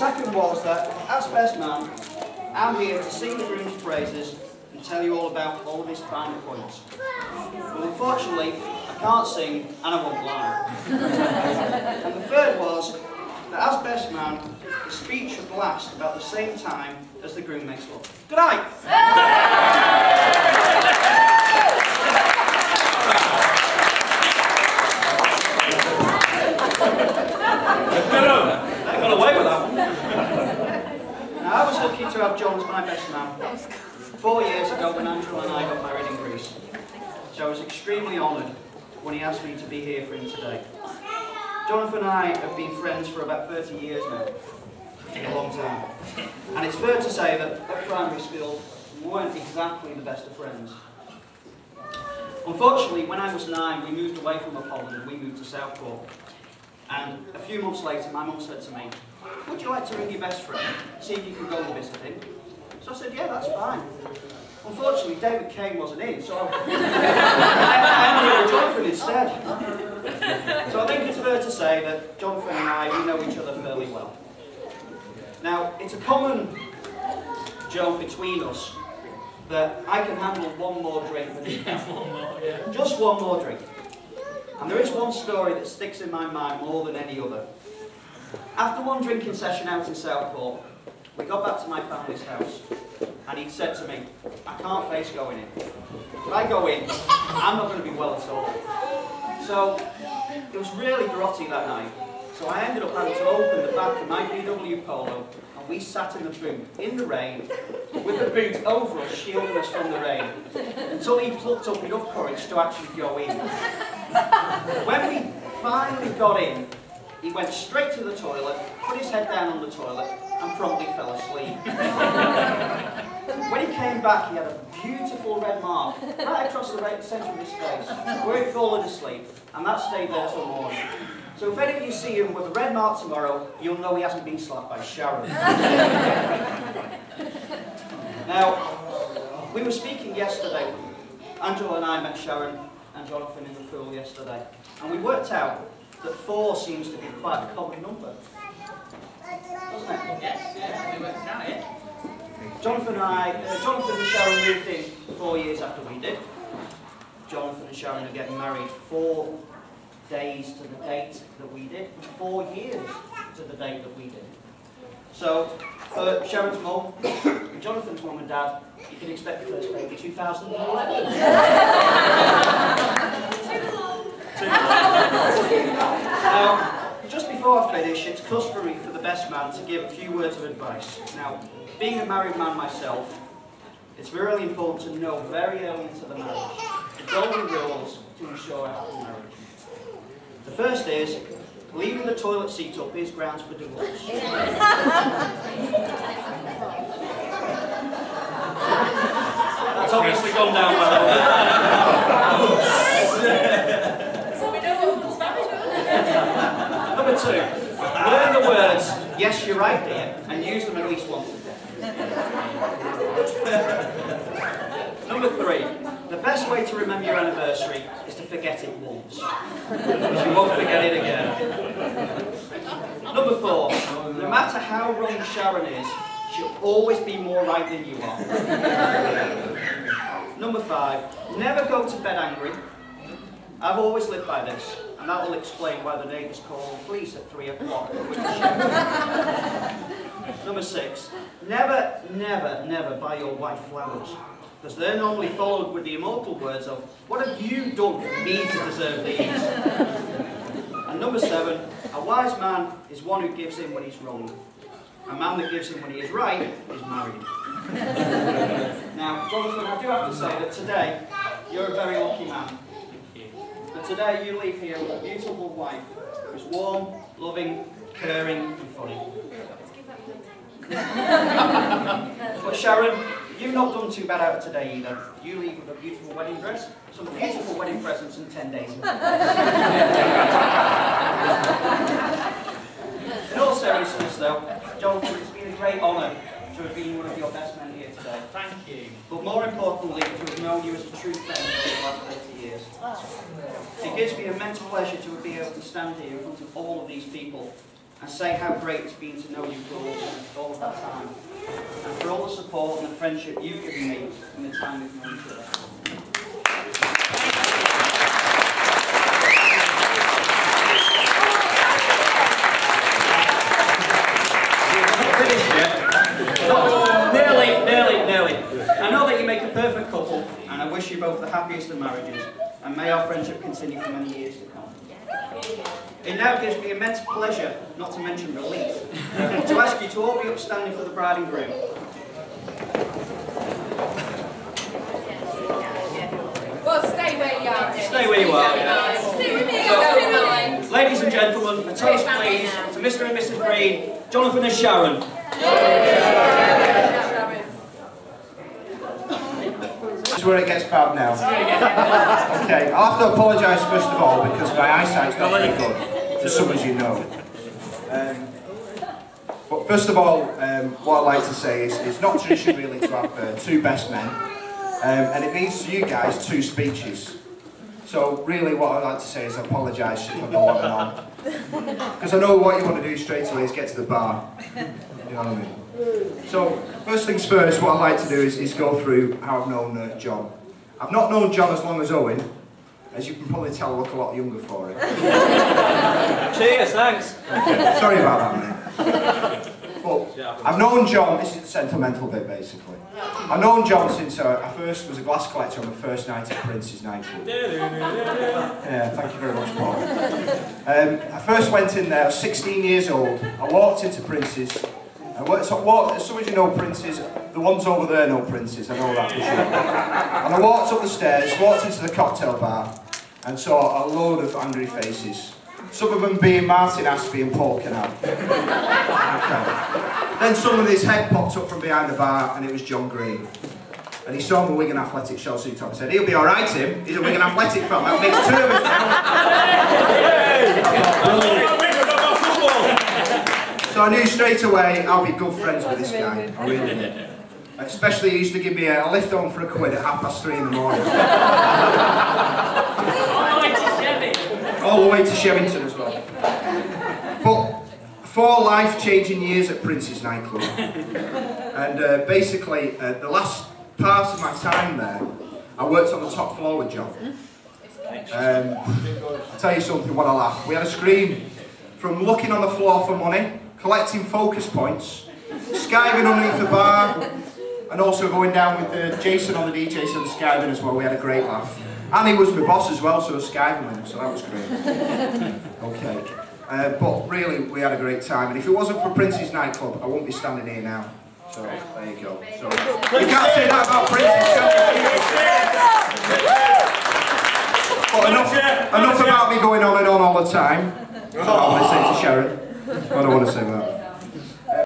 second was that, as best man, I'm here to sing the groom's praises and tell you all about all of his fine points. But unfortunately, I can't sing and I won't lie. And the third was that, as best man, the speech should last about the same time as the groom makes love. Good night! I got away with that one. Now, I was lucky to have John as my best man 4 years ago when Angela and I got married in Greece. So I was extremely honoured when he asked me to be here for him today. Jonathan and I have been friends for about 30 years now. A long time. And it's fair to say that at primary school, we weren't exactly the best of friends. Unfortunately, when I was 9, we moved away from Poland and we moved to Southport. And a few months later, my mum said to me, "Would you like to ring your best friend, see if you can go and visit him?" So I said, "Yeah, that's fine." Unfortunately, David Kane wasn't in, so I ended up with Jonathan instead. So I think it's fair to say that Jonathan and I, we know each other fairly well. Now, it's a common joke between us that I can handle one more drink than he can. Just one more drink. And there is one story that sticks in my mind more than any other. After one drinking session out in Southport, we got back to my family's house, and he'd said to me, "I can't face going in. If I go in, I'm not going to be well at all." So, it was really grotty that night, so I ended up having to open the back of my VW Polo, and we sat in the boot, in the rain, with the boot over us, shielding us from the rain, until he plucked up enough courage to actually go in. When we finally got in, he went straight to the toilet, put his head down on the toilet, and promptly fell asleep. When he came back, he had a beautiful red mark right across the centre of his face, where he'd fallen asleep, and that stayed there till morning. So if any of you see him with a red mark tomorrow, you'll know he hasn't been slapped by Sharon. Now, we were speaking yesterday. Angela and I met Sharon and Jonathan in the pool yesterday, and we worked out that 4 seems to be quite a common number. Doesn't it? Yes, yeah, we worked out, yeah. Jonathan and Sharon moved in 4 years after we did. Jonathan and Sharon are getting married 4 days to the date that we did, 4 years to the date that we did. So, for Sharon's mum, and Jonathan's mum and dad, you can expect the first baby 2011. Now, just before I finish, it's customary for the best man to give a few words of advice. Now, being a married man myself, it's really important to know very early into the marriage the golden rules to ensure a happy marriage. The first is, leaving the toilet seat up is grounds for divorce. That's obviously gone down well. Number 2, learn the words, "Yes, you're right, dear," and use them at least once. Number 3, the best way to remember your anniversary is to forget it once. Because you won't forget it again. Number 4, no matter how wrong Sharon is, she'll always be more right than you are. Number 5, never go to bed angry. I've always lived by this, and that will explain why the neighbours call the police at 3 o'clock. Number 6, never, never, never buy your wife flowers, because they're normally followed with the immortal words of, "What have you done for me to deserve these?" And number 7, a wise man is one who gives in when he's wrong. A man that gives in when he is right is married. Now, Jonathan, I do have to say that today, you're a very lucky man. But today you leave here with a beautiful wife who's warm, loving, caring and funny. But Sharon, you've not done too bad out today either. You leave with a beautiful wedding dress, some beautiful wedding presents and 10 days. In all seriousness though, Jonathan, it's been a great honour to have been one of your best men here today. Thank you. But more importantly, to have known you as a true friend over the last 30 years. It gives me immense pleasure to be able to stand here in front of all of these people and say how great it's been to know you for all of that time, and for all the support and the friendship you've given me in the time we've known each other. Nearly. I know that you make a perfect couple, and I wish you both the happiest of marriages, and may our friendship continue for many years to come. It now gives me immense pleasure, not to mention relief, to ask you to all be upstanding for the bride and groom. Well, stay where you are. Stay where you are. Stay with me. So, ladies and gentlemen, a toast please to Mr. and Mrs. Green, Jonathan and Sharon. This is where it gets bad now. Okay, I'll have to apologise first of all because my eyesight's not very good, for some as you know. But first of all, what I'd like to say is it's not tradition really to have two best men, and it means to you guys two speeches. So really what I'd like to say is I apologise if I'm going on. Because I know what you want to do straight away is get to the bar. You know what I mean? So, first things first, what I'd like to do is go through how I've known John. I've not known John as long as Owen. As you can probably tell, I look a lot younger for it. Cheers, thanks. Okay, sorry about that, mate. But I've known John, this is the sentimental bit basically. I've known John since I first was a glass collector on the first night at Prince's nightclub. Yeah, thank you very much, Paul. I first went in there, I was 16 years old. I walked into Prince's. Some of you know Prince's, the ones over there know Prince's, I know that for sure. And I walked up the stairs, walked into the cocktail bar, and saw a load of angry faces. Some of them being Martin Aspey and Paul Canal. Okay. Then suddenly his head popped up from behind the bar, and it was John Green. And he saw my Wigan Athletic shell suit on and said, "He'll be alright, Tim. He's a Wigan Athletic fan. That makes two of us." So I knew straight away I'll be good friends with this guy. I really did. Especially he used to give me a lift home for £1 at 3:30 in the morning. All the way to Shevington as well. But 4 life-changing years at Prince's nightclub. And basically, the last part of my time there, I worked on the top floor with John. I'll tell you something, what a laugh. We had a screen from looking on the floor for money, collecting focus points, skiving underneath the bar, and also going down with Jason on the DJ and skiving as well. We had a great laugh. And he was my boss as well, so I was skiving with him, so that was great. Okay. But really, we had a great time. And if it wasn't for Prince's nightclub, I wouldn't be standing here now. So, there you go. So, you can't say that about Prince's, can you? But enough about me going on and on all the time. That's what I want to say to Sharon. I don't want to say that.